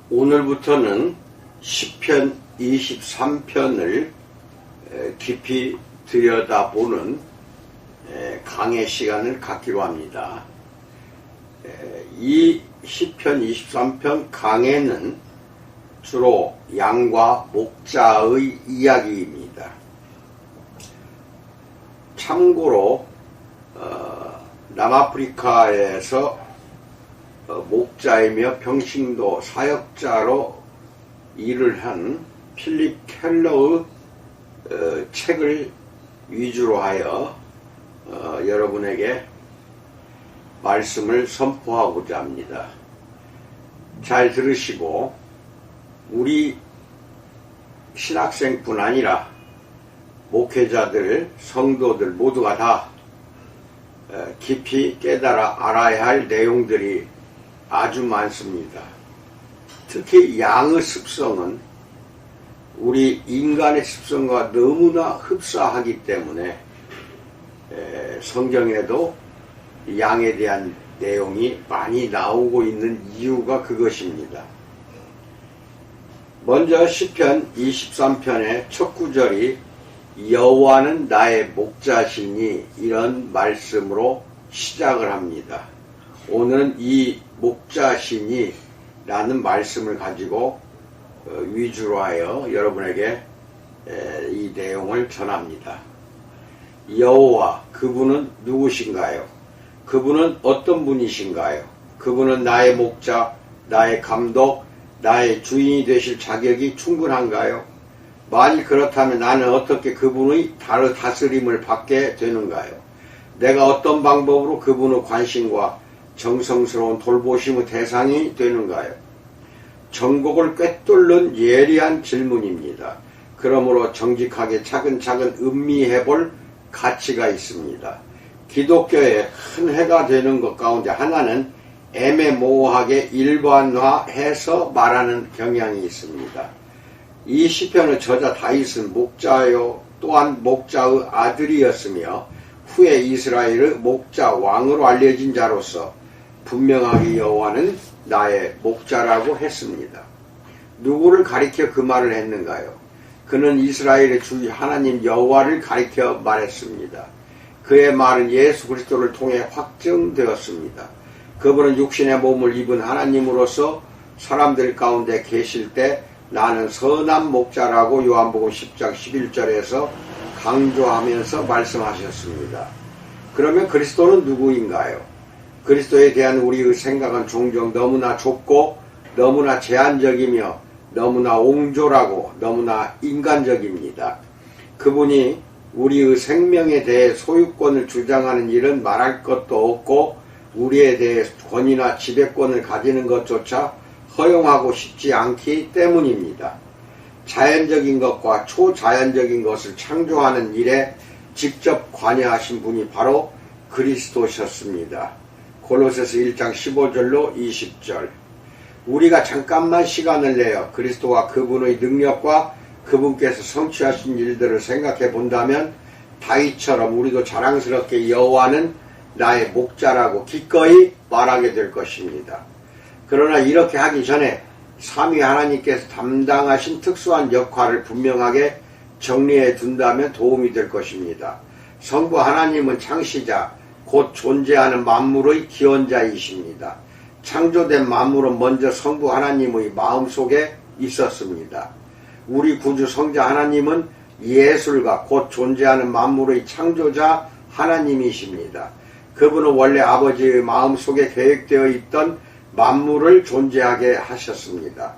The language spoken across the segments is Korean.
오늘부터는 시편 23편을 깊이 들여다보는 강의 시간을 갖기로 합니다. 이 시편 23편 강해는 주로 양과 목자의 이야기입니다. 참고로 남아프리카에서 목자이며 평신도 사역자로 일을 한 필립 켈러의 책을 위주로 하여 여러분에게 말씀을 선포하고자 합니다. 잘 들으시고 우리 신학생뿐 아니라 목회자들, 성도들 모두가 다 깊이 깨달아 알아야 할 내용들이 아주 많습니다. 특히 양의 습성은 우리 인간의 습성과 너무나 흡사하기 때문에 성경에도 양에 대한 내용이 많이 나오고 있는 이유가 그것입니다. 먼저 시편 23편의 첫 구절이 여호와는 나의 목자시니 이런 말씀으로 시작을 합니다. 오늘은 이 목자시니 라는 말씀을 가지고 위주로 하여 여러분에게 이 내용을 전합니다. 여호와, 그분은 누구신가요? 그분은 어떤 분이신가요? 그분은 나의 목자, 나의 감독, 나의 주인이 되실 자격이 충분한가요? 만일 그렇다면 나는 어떻게 그분의 다스림을 받게 되는가요? 내가 어떤 방법으로 그분의 관심과 정성스러운 돌보심의 대상이 되는가요? 전곡을 꿰뚫는 예리한 질문입니다. 그러므로 정직하게 차근차근 음미해볼 가치가 있습니다. 기독교의 큰 해가 되는 것 가운데 하나는 애매모호하게 일반화해서 말하는 경향이 있습니다. 이 시편의 저자 다윗은 목자요 또한 목자의 아들이었으며 후에 이스라엘의 목자 왕으로 알려진 자로서 분명하게 여호와는 나의 목자라고 했습니다. 누구를 가리켜 그 말을 했는가요? 그는 이스라엘의 주 하나님 여호와를 가리켜 말했습니다. 그의 말은 예수 그리스도를 통해 확증되었습니다. 그분은 육신의 몸을 입은 하나님으로서 사람들 가운데 계실 때 나는 선한 목자라고 요한복음 10장 11절에서 강조하면서 말씀하셨습니다. 그러면 그리스도는 누구인가요? 그리스도에 대한 우리의 생각은 종종 너무나 좁고 너무나 제한적이며 너무나 옹졸하고 너무나 인간적입니다. 그분이 우리의 생명에 대해 소유권을 주장하는 일은 말할 것도 없고 우리에 대해 권위나 지배권을 가지는 것조차 허용하고 싶지 않기 때문입니다. 자연적인 것과 초자연적인 것을 창조하는 일에 직접 관여하신 분이 바로 그리스도셨습니다. 골로새서 1장 15절로 20절. 우리가 잠깐만 시간을 내어 그리스도와 그분의 능력과 그분께서 성취하신 일들을 생각해 본다면 다윗처럼 우리도 자랑스럽게 여호와는 나의 목자라고 기꺼이 말하게 될 것입니다. 그러나 이렇게 하기 전에 삼위 하나님께서 담당하신 특수한 역할을 분명하게 정리해 둔다면 도움이 될 것입니다. 성부 하나님은 창시자, 곧 존재하는 만물의 기원자이십니다. 창조된 만물은 먼저 성부 하나님의 마음속에 있었습니다. 우리 구주 성자 하나님은 예술가, 곧 존재하는 만물의 창조자 하나님이십니다. 그분은 원래 아버지의 마음속에 계획되어 있던 만물을 존재하게 하셨습니다.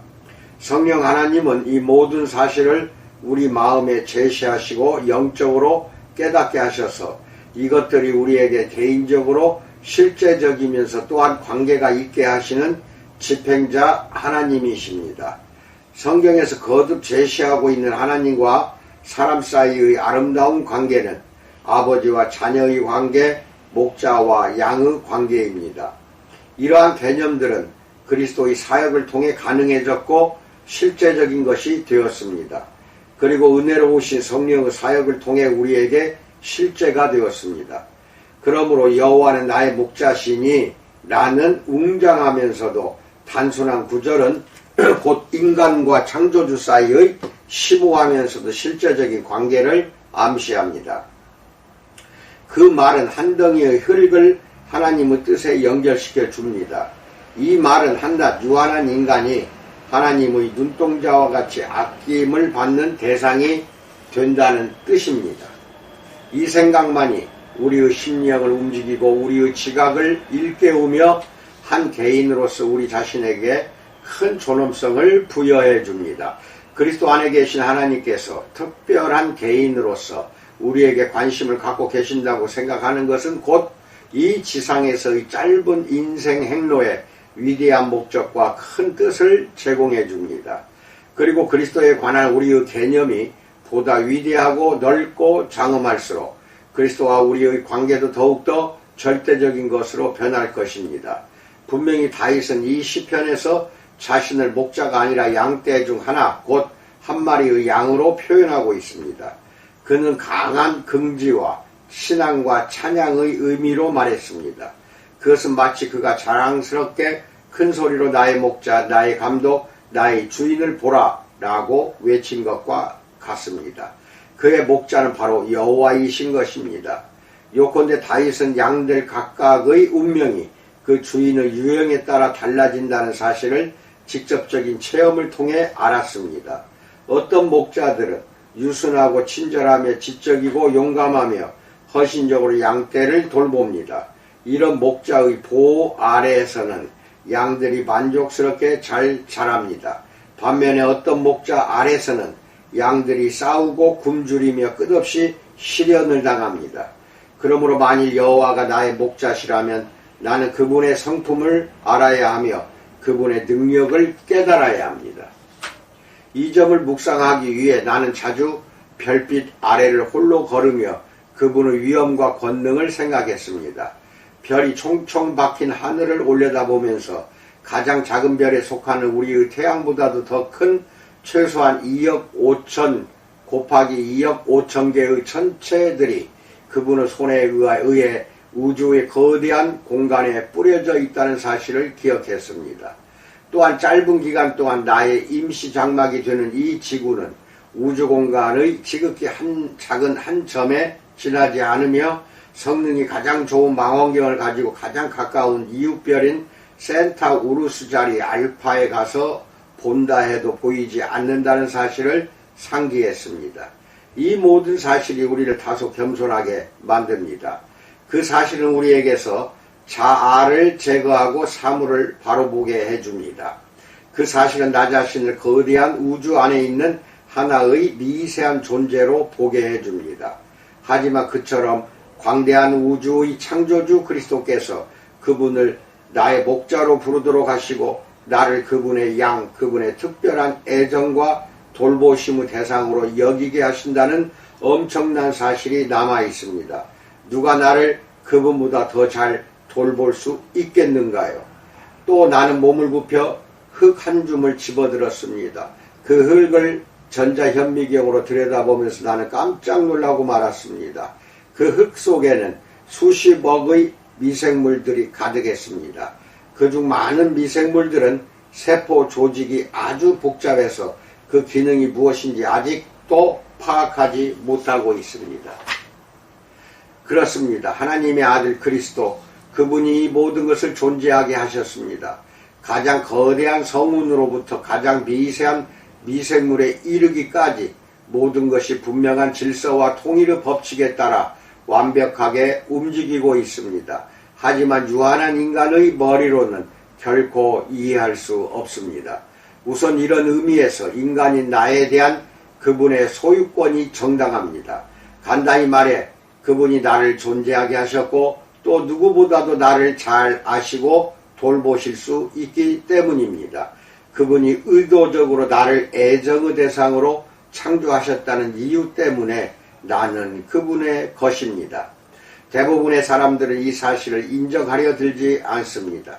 성령 하나님은 이 모든 사실을 우리 마음에 제시하시고 영적으로 깨닫게 하셔서 이것들이 우리에게 개인적으로 실제적이면서 또한 관계가 있게 하시는 집행자 하나님이십니다. 성경에서 거듭 제시하고 있는 하나님과 사람 사이의 아름다운 관계는 아버지와 자녀의 관계, 목자와 양의 관계입니다. 이러한 개념들은 그리스도의 사역을 통해 가능해졌고 실제적인 것이 되었습니다. 그리고 은혜로우신 성령의 사역을 통해 우리에게 실제가 되었습니다. 그러므로 여호와는 나의 목자시니 라는 웅장하면서도 단순한 구절은 곧 인간과 창조주 사이의 심오하면서도 실제적인 관계를 암시합니다. 그 말은 한 덩이의 흙을 하나님의 뜻에 연결시켜 줍니다. 이 말은 한낱 유한한 인간이 하나님의 눈동자와 같이 아낌을 받는 대상이 된다는 뜻입니다. 이 생각만이 우리의 심령을 움직이고 우리의 지각을 일깨우며 한 개인으로서 우리 자신에게 큰 존엄성을 부여해 줍니다. 그리스도 안에 계신 하나님께서 특별한 개인으로서 우리에게 관심을 갖고 계신다고 생각하는 것은 곧 이 지상에서의 짧은 인생 행로에 위대한 목적과 큰 뜻을 제공해 줍니다. 그리고 그리스도에 관한 우리의 개념이 보다 위대하고 넓고 장엄할수록 그리스도와 우리의 관계도 더욱더 절대적인 것으로 변할 것입니다. 분명히 다윗은 이 시편에서 자신을 목자가 아니라 양떼 중 하나, 곧 한 마리의 양으로 표현하고 있습니다. 그는 강한 긍지와 신앙과 찬양의 의미로 말했습니다. 그것은 마치 그가 자랑스럽게 큰 소리로 나의 목자, 나의 감독, 나의 주인을 보라 라고 외친 것과 같습니다. 그의 목자는 바로 여호와이신 것입니다. 요컨대 다윗은 양들 각각의 운명이 그 주인의 유형에 따라 달라진다는 사실을 직접적인 체험을 통해 알았습니다. 어떤 목자들은 유순하고 친절하며 지적이고 용감하며 헌신적으로 양떼를 돌봅니다. 이런 목자의 보호 아래에서는 양들이 만족스럽게 잘 자랍니다. 반면에 어떤 목자 아래서는 양들이 싸우고 굶주리며 끝없이 시련을 당합니다. 그러므로 만일 여호와가 나의 목자시라면 나는 그분의 성품을 알아야 하며 그분의 능력을 깨달아야 합니다. 이 점을 묵상하기 위해 나는 자주 별빛 아래를 홀로 걸으며 그분의 위엄과 권능을 생각했습니다. 별이 총총 박힌 하늘을 올려다보면서 가장 작은 별에 속하는 우리의 태양보다도 더 큰 최소한 2억 5천 곱하기 2억 5천 개의 천체들이 그분의 손에 의해 우주의 거대한 공간에 뿌려져 있다는 사실을 기억했습니다. 또한 짧은 기간 동안 나의 임시 장막이 되는 이 지구는 우주 공간의 지극히 작은 한 점에 지나지 않으며 성능이 가장 좋은 망원경을 가지고 가장 가까운 이웃별인 센타우루스 자리 알파에 가서 본다 해도 보이지 않는다는 사실을 상기했습니다. 이 모든 사실이 우리를 다소 겸손하게 만듭니다. 그 사실은 우리에게서 자아를 제거하고 사물을 바로 보게 해줍니다. 그 사실은 나 자신을 거대한 우주 안에 있는 하나의 미세한 존재로 보게 해줍니다. 하지만 그처럼 광대한 우주의 창조주 그리스도께서 그분을 나의 목자로 부르도록 하시고 나를 그분의 양, 그분의 특별한 애정과 돌보심의 대상으로 여기게 하신다는 엄청난 사실이 남아 있습니다. 누가 나를 그분보다 더 잘 돌볼 수 있겠는가요? 또 나는 몸을 굽혀 흙 한 줌을 집어들었습니다. 그 흙을 전자현미경으로 들여다보면서 나는 깜짝 놀라고 말았습니다. 그 흙 속에는 수십억의 미생물들이 가득했습니다. 그중 많은 미생물들은 세포 조직이 아주 복잡해서 그 기능이 무엇인지 아직도 파악하지 못하고 있습니다. 그렇습니다. 하나님의 아들 그리스도, 그분이 이 모든 것을 존재하게 하셨습니다. 가장 거대한 성운으로부터 가장 미세한 미생물에 이르기까지 모든 것이 분명한 질서와 통일의 법칙에 따라 완벽하게 움직이고 있습니다. 하지만 유한한 인간의 머리로는 결코 이해할 수 없습니다. 우선 이런 의미에서 인간인 나에 대한 그분의 소유권이 정당합니다. 간단히 말해 그분이 나를 존재하게 하셨고 또 누구보다도 나를 잘 아시고 돌보실 수 있기 때문입니다. 그분이 의도적으로 나를 애정의 대상으로 창조하셨다는 이유 때문에 나는 그분의 것입니다. 대부분의 사람들은 이 사실을 인정하려 들지 않습니다.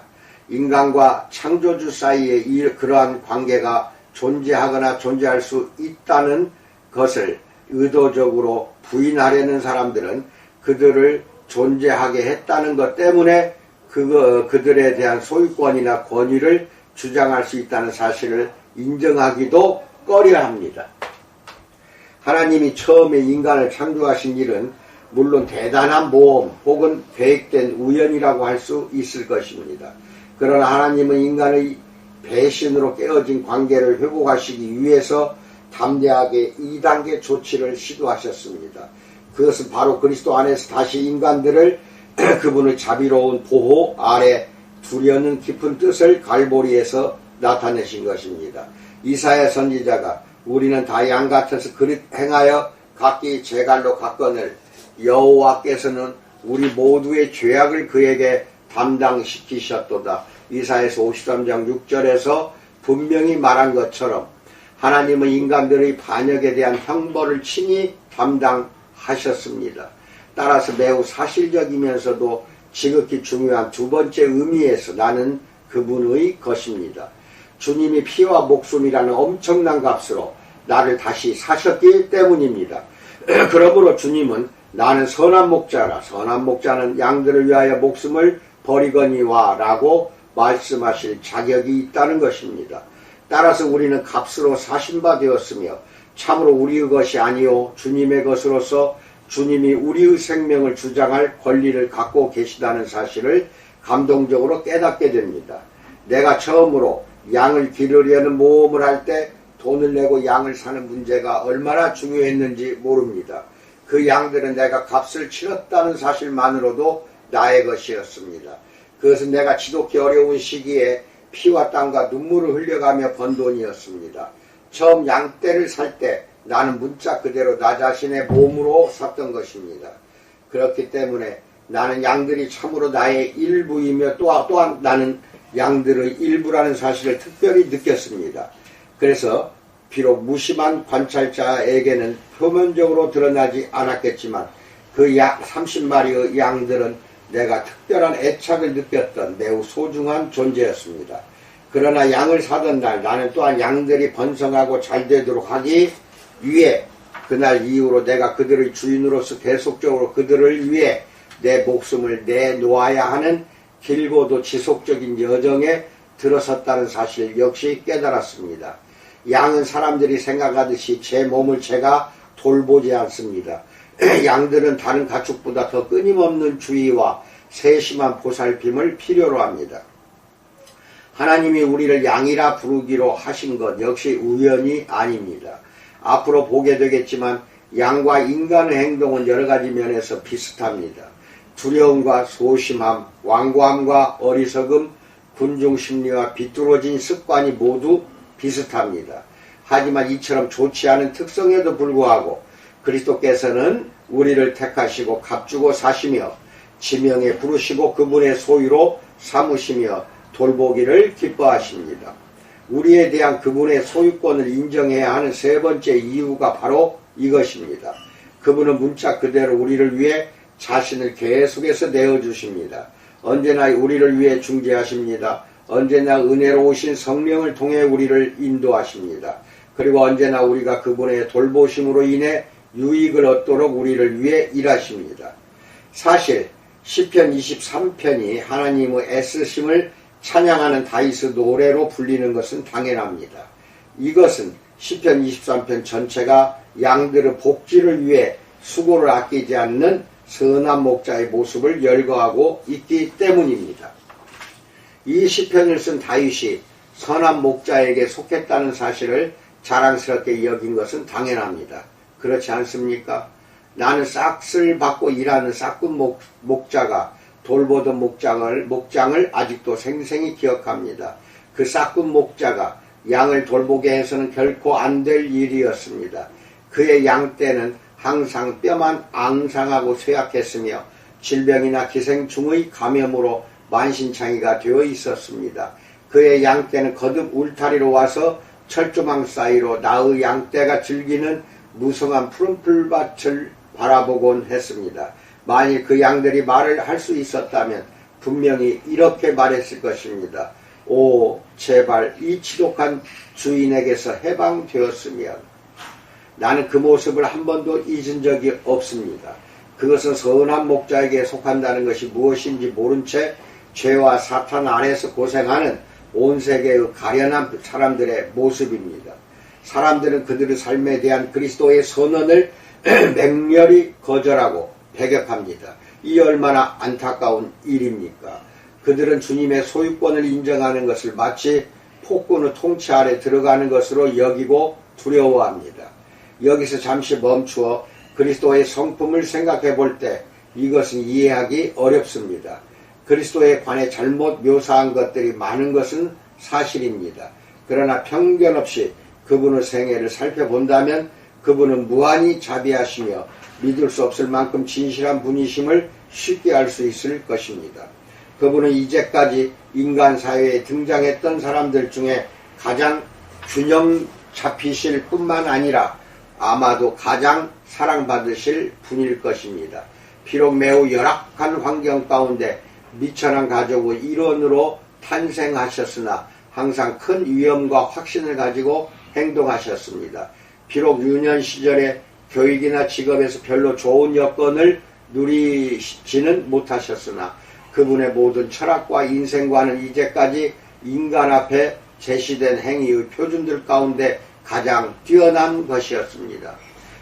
인간과 창조주 사이에 그러한 관계가 존재하거나 존재할 수 있다는 것을 의도적으로 부인하려는 사람들은 그들을 존재하게 했다는 것 때문에 그들에 대한 소유권이나 권위를 주장할 수 있다는 사실을 인정하기도 꺼려합니다. 하나님이 처음에 인간을 창조하신 일은 물론 대단한 모험 혹은 계획된 우연이라고 할 수 있을 것입니다. 그러나 하나님은 인간의 배신으로 깨어진 관계를 회복하시기 위해서 담대하게 2단계 조치를 시도하셨습니다. 그것은 바로 그리스도 안에서 다시 인간들을 그분의 자비로운 보호 아래 두려는 깊은 뜻을 갈보리에서 나타내신 것입니다. 이사야 선지자가 우리는 다 양 같아서 그릇 행하여 각기 제갈로 갔거늘 여호와께서는 우리 모두의 죄악을 그에게 담당시키셨도다. 이사야서 53장 6절에서 분명히 말한 것처럼 하나님은 인간들의 반역에 대한 형벌을 친히 담당하셨습니다. 따라서 매우 사실적이면서도 지극히 중요한 두 번째 의미에서 나는 그분의 것입니다. 주님이 피와 목숨이라는 엄청난 값으로 나를 다시 사셨기 때문입니다. 그러므로 주님은 나는 선한 목자라, 선한 목자는 양들을 위하여 목숨을 버리거니와 라고 말씀하실 자격이 있다는 것입니다. 따라서 우리는 값으로 사신 바 되었으며 참으로 우리의 것이 아니요 주님의 것으로서 주님이 우리의 생명을 주장할 권리를 갖고 계시다는 사실을 감동적으로 깨닫게 됩니다. 내가 처음으로 양을 기르려는 모험을 할 때 돈을 내고 양을 사는 문제가 얼마나 중요했는지 모릅니다. 그 양들은 내가 값을 치렀다는 사실만으로도 나의 것이었습니다. 그것은 내가 지독히 어려운 시기에 피와 땀과 눈물을 흘려가며 번 돈이었습니다. 처음 양떼를 살 때 나는 문자 그대로 나 자신의 몸으로 샀던 것입니다. 그렇기 때문에 나는 양들이 참으로 나의 일부이며 또한 나는 양들의 일부라는 사실을 특별히 느꼈습니다. 그래서 비록 무심한 관찰자에게는 표면적으로 드러나지 않았겠지만 그 약 30마리의 양들은 내가 특별한 애착을 느꼈던 매우 소중한 존재였습니다. 그러나 양을 사던 날 나는 또한 양들이 번성하고 잘 되도록 하기 위해 그날 이후로 내가 그들의 주인으로서 계속적으로 그들을 위해 내 목숨을 내놓아야 하는 길고도 지속적인 여정에 들어섰다는 사실 역시 깨달았습니다. 양은 사람들이 생각하듯이 제 몸을 제가 돌보지 않습니다. 양들은 다른 가축보다 더 끊임없는 주의와 세심한 보살핌을 필요로 합니다. 하나님이 우리를 양이라 부르기로 하신 것 역시 우연이 아닙니다. 앞으로 보게 되겠지만 양과 인간의 행동은 여러 가지 면에서 비슷합니다. 두려움과 소심함, 완고함과 어리석음, 군중심리와 비뚤어진 습관이 모두 비슷합니다. 하지만 이처럼 좋지 않은 특성에도 불구하고 그리스도께서는 우리를 택하시고 값주고 사시며 지명에 부르시고 그분의 소유로 삼으시며 돌보기를 기뻐하십니다. 우리에 대한 그분의 소유권을 인정해야 하는 세 번째 이유가 바로 이것입니다. 그분은 문자 그대로 우리를 위해 자신을 계속해서 내어주십니다. 언제나 우리를 위해 중재하십니다. 언제나 은혜로우신 성령을 통해 우리를 인도하십니다. 그리고 언제나 우리가 그분의 돌보심으로 인해 유익을 얻도록 우리를 위해 일하십니다. 사실 시편 23편이 하나님의 애쓰심을 찬양하는 다윗의 노래로 불리는 것은 당연합니다. 이것은 시편 23편 전체가 양들의 복지를 위해 수고를 아끼지 않는 선한 목자의 모습을 열거하고 있기 때문입니다. 이 시편을 쓴 다윗이 선한 목자에게 속했다는 사실을 자랑스럽게 여긴 것은 당연합니다. 그렇지 않습니까? 나는 싹쓸 받고 일하는 싹군 목자가 돌보던 목장을 아직도 생생히 기억합니다. 그 싹군 목자가 양을 돌보게 해서는 결코 안 될 일이었습니다. 그의 양떼는 항상 뼈만 앙상하고 쇠약했으며 질병이나 기생충의 감염으로 만신창이가 되어 있었습니다. 그의 양떼는 거듭 울타리로 와서 철조망 사이로 나의 양떼가 즐기는 무성한 푸른 풀밭을 바라보곤 했습니다. 만일 그 양들이 말을 할 수 있었다면 분명히 이렇게 말했을 것입니다. 오, 제발 이 지독한 주인에게서 해방되었으면. 나는 그 모습을 한 번도 잊은 적이 없습니다. 그것은 선한 목자에게 속한다는 것이 무엇인지 모른 채 죄와 사탄 안에서 고생하는 온 세계의 가련한 사람들의 모습입니다. 사람들은 그들의 삶에 대한 그리스도의 선언을 맹렬히 거절하고 배격합니다. 이 얼마나 안타까운 일입니까? 그들은 주님의 소유권을 인정하는 것을 마치 폭군의 통치 아래 들어가는 것으로 여기고 두려워합니다. 여기서 잠시 멈추어 그리스도의 성품을 생각해 볼 때 이것은 이해하기 어렵습니다. 그리스도에 관해 잘못 묘사한 것들이 많은 것은 사실입니다. 그러나 편견 없이 그분의 생애를 살펴본다면 그분은 무한히 자비하시며 믿을 수 없을 만큼 진실한 분이심을 쉽게 알 수 있을 것입니다. 그분은 이제까지 인간 사회에 등장했던 사람들 중에 가장 균형 잡히실 뿐만 아니라 아마도 가장 사랑받으실 분일 것입니다. 비록 매우 열악한 환경 가운데 미천한 가족의 일원으로 탄생하셨으나 항상 큰 위엄과 확신을 가지고 행동하셨습니다. 비록 유년 시절에 교육이나 직업에서 별로 좋은 여건을 누리지는 못하셨으나 그분의 모든 철학과 인생관은 이제까지 인간 앞에 제시된 행위의 표준들 가운데 가장 뛰어난 것이었습니다.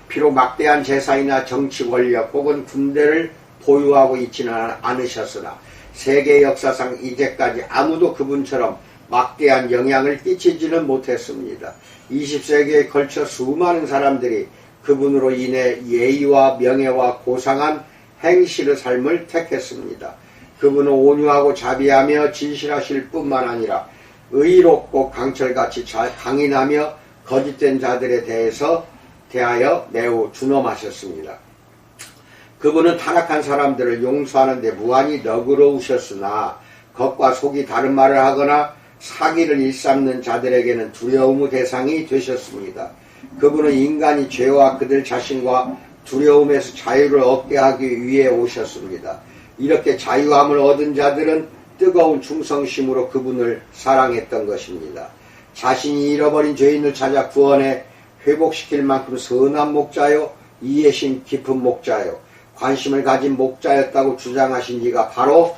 비록 막대한 재산이나 정치 권력 혹은 군대를 보유하고 있지는 않으셨으나 세계 역사상 이제까지 아무도 그분처럼 막대한 영향을 끼치지는 못했습니다. 20세기에 걸쳐 수많은 사람들이 그분으로 인해 예의와 명예와 고상한 행실의 삶을 택했습니다. 그분은 온유하고 자비하며 진실하실 뿐만 아니라 의롭고 강철같이 강인하며 거짓된 자들에 대하여 매우 준엄하셨습니다. 그분은 타락한 사람들을 용서하는 데 무한히 너그러우셨으나 겉과 속이 다른 말을 하거나 사기를 일삼는 자들에게는 두려움의 대상이 되셨습니다. 그분은 인간이 죄와 그들 자신과 두려움에서 자유를 얻게 하기 위해 오셨습니다. 이렇게 자유함을 얻은 자들은 뜨거운 충성심으로 그분을 사랑했던 것입니다. 자신이 잃어버린 죄인을 찾아 구원해 회복시킬 만큼 선한 목자요, 이해심 깊은 목자요, 관심을 가진 목자였다고 주장하신 이가 바로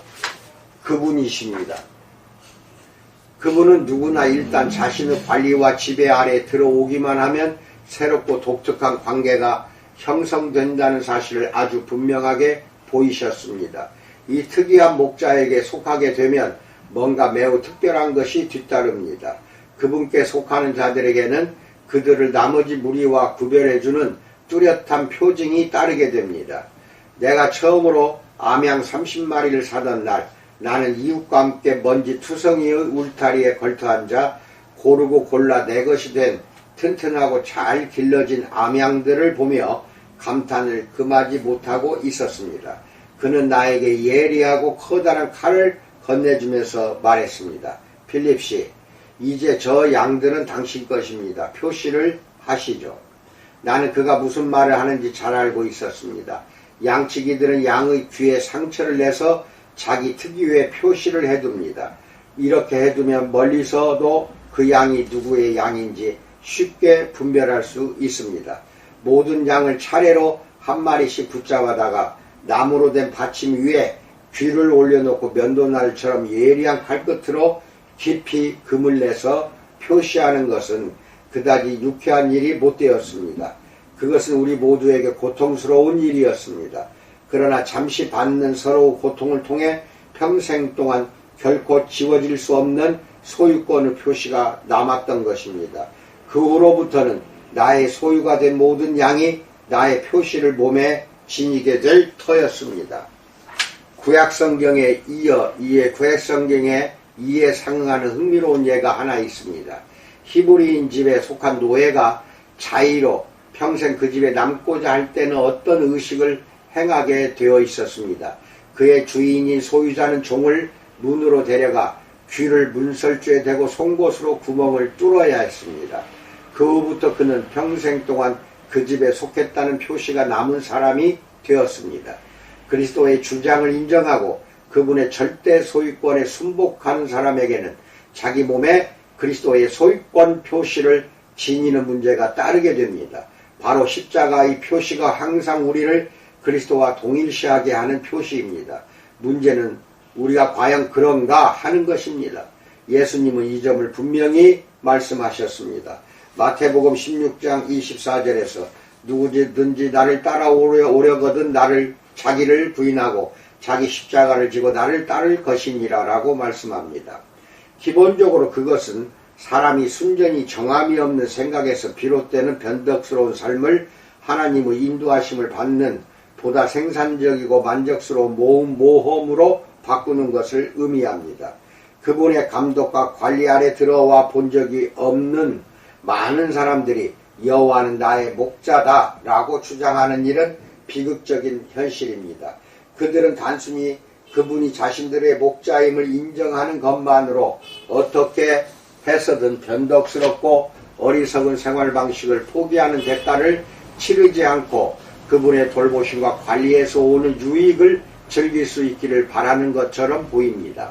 그분이십니다. 그분은 누구나 일단 자신의 관리와 지배 아래 들어오기만 하면 새롭고 독특한 관계가 형성된다는 사실을 아주 분명하게 보이셨습니다. 이 특이한 목자에게 속하게 되면 뭔가 매우 특별한 것이 뒤따릅니다. 그분께 속하는 자들에게는 그들을 나머지 무리와 구별해주는 뚜렷한 표징이 따르게 됩니다. 내가 처음으로 암양 30마리를 사던 날 나는 이웃과 함께 먼지 투성이의 울타리에 걸터앉아 고르고 골라 내 것이 된 튼튼하고 잘 길러진 암양들을 보며 감탄을 금하지 못하고 있었습니다. 그는 나에게 예리하고 커다란 칼을 건네주면서 말했습니다. 필립씨, 이제 저 양들은 당신 것입니다. 표시를 하시죠. 나는 그가 무슨 말을 하는지 잘 알고 있었습니다. 양치기들은 양의 귀에 상처를 내서 자기 특유의 표시를 해둡니다. 이렇게 해두면 멀리서도 그 양이 누구의 양인지 쉽게 분별할 수 있습니다. 모든 양을 차례로 한 마리씩 붙잡아다가 나무로 된 받침 위에 귀를 올려놓고 면도날처럼 예리한 칼끝으로 깊이 금을 내서 표시하는 것은 그다지 유쾌한 일이 못 되었습니다. 그것은 우리 모두에게 고통스러운 일이었습니다. 그러나 잠시 받는 서러운 고통을 통해 평생 동안 결코 지워질 수 없는 소유권의 표시가 남았던 것입니다. 그 후로부터는 나의 소유가 된 모든 양이 나의 표시를 몸에 지니게 될 터였습니다. 구약성경에 구약성경에 이에 상응하는 흥미로운 예가 하나 있습니다. 히브리인 집에 속한 노예가 자의로 평생 그 집에 남고자 할 때는 어떤 의식을 행하게 되어 있었습니다. 그의 주인인 소유자는 종을 문으로 데려가 귀를 문설주에 대고 송곳으로 구멍을 뚫어야 했습니다. 그 후부터 그는 평생 동안 그 집에 속했다는 표시가 남은 사람이 되었습니다. 그리스도의 주장을 인정하고 그분의 절대 소유권에 순복하는 사람에게는 자기 몸에 그리스도의 소유권 표시를 지니는 문제가 따르게 됩니다. 바로 십자가의 표시가 항상 우리를 그리스도와 동일시하게 하는 표시입니다. 문제는 우리가 과연 그런가 하는 것입니다. 예수님은 이 점을 분명히 말씀하셨습니다. 마태복음 16장 24절에서 누구든지 나를 따라오려거든 자기를 부인하고 자기 십자가를 지고 나를 따를 것이니라 라고 말씀합니다. 기본적으로 그것은 사람이 순전히 정함이 없는 생각에서 비롯되는 변덕스러운 삶을 하나님의 인도하심을 받는 보다 생산적이고 만족스러운 모험으로 바꾸는 것을 의미합니다. 그분의 감독과 관리 아래 들어와 본 적이 없는 많은 사람들이 여호와는 나의 목자다 라고 주장하는 일은 비극적인 현실입니다. 그들은 단순히 그분이 자신들의 목자임을 인정하는 것만으로 어떻게 해서든 변덕스럽고 어리석은 생활 방식을 포기하는 대가를 치르지 않고 그분의 돌보심과 관리에서 오는 유익을 즐길 수 있기를 바라는 것처럼 보입니다.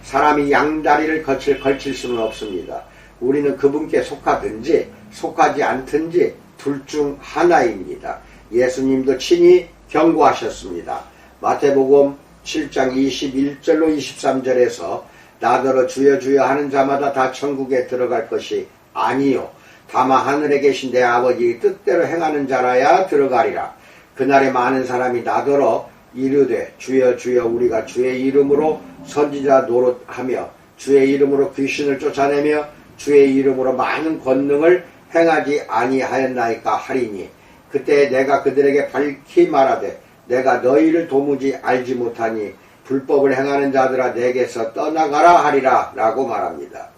사람이 양다리를 걸칠 수는 없습니다. 우리는 그분께 속하든지 속하지 않든지 둘 중 하나입니다. 예수님도 친히 경고하셨습니다. 마태복음 7장 21절로 23절에서 나더러 주여 주여 하는 자마다 다 천국에 들어갈 것이 아니요 다만 하늘에 계신 내 아버지 뜻대로 행하는 자라야 들어가리라. 그날에 많은 사람이 나더러 이르되 주여 주여 우리가 주의 이름으로 선지자 노릇하며 주의 이름으로 귀신을 쫓아내며 주의 이름으로 많은 권능을 행하지 아니하였나이까 하리니 그때 내가 그들에게 밝히 말하되 내가 너희를 도무지 알지 못하니 불법을 행하는 자들아 내게서 떠나가라 하리라 라고 말합니다.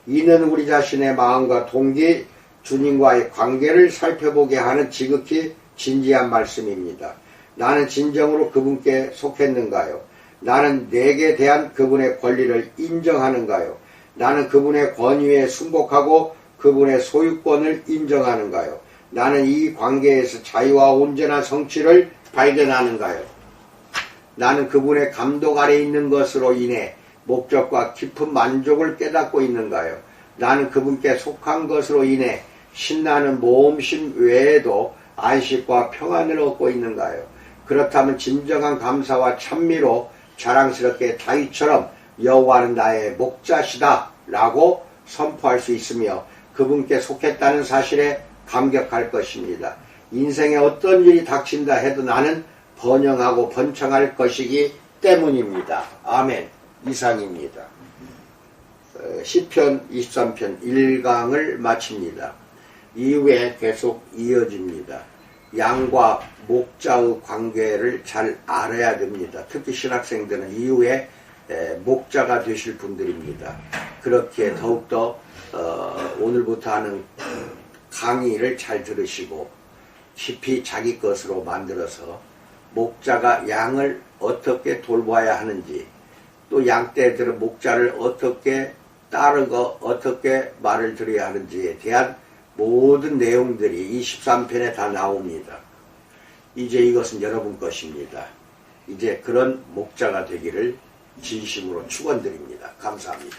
이는 우리 자신의 마음과 동기 주님과의 관계를 살펴보게 하는 지극히 진지한 말씀입니다. 나는 진정으로 그분께 속했는가요? 나는 내게 대한 그분의 권리를 인정하는가요? 나는 그분의 권위에 순복하고 그분의 소유권을 인정하는가요? 나는 이 관계에서 자유와 온전한 성취를 발견하는가요? 나는 그분의 감독 아래 있는 것으로 인해 목적과 깊은 만족을 깨닫고 있는가요? 나는 그분께 속한 것으로 인해 신나는 모험심 외에도 안식과 평안을 얻고 있는가요? 그렇다면 진정한 감사와 찬미로 자랑스럽게 다윗처럼 여호와는 나의 목자시다 라고 선포할 수 있으며 그분께 속했다는 사실에 감격할 것입니다. 인생에 어떤 일이 닥친다 해도 나는 번영하고 번창할 것이기 때문입니다. 아멘. 이상입니다. 시편 23편 1강을 마칩니다. 이후에 계속 이어집니다. 양과 목자의 관계를 잘 알아야 됩니다. 특히 신학생들은 이후에 목자가 되실 분들입니다. 그렇게 더욱더 오늘부터 하는 강의를 잘 들으시고 깊이 자기 것으로 만들어서 목자가 양을 어떻게 돌봐야 하는지 또 양떼들은 목자를 어떻게 따르고 어떻게 말을 들어야 하는지에 대한 모든 내용들이 23편에 다 나옵니다. 이제 이것은 여러분 것입니다. 이제 그런 목자가 되기를 진심으로 축원드립니다. 감사합니다.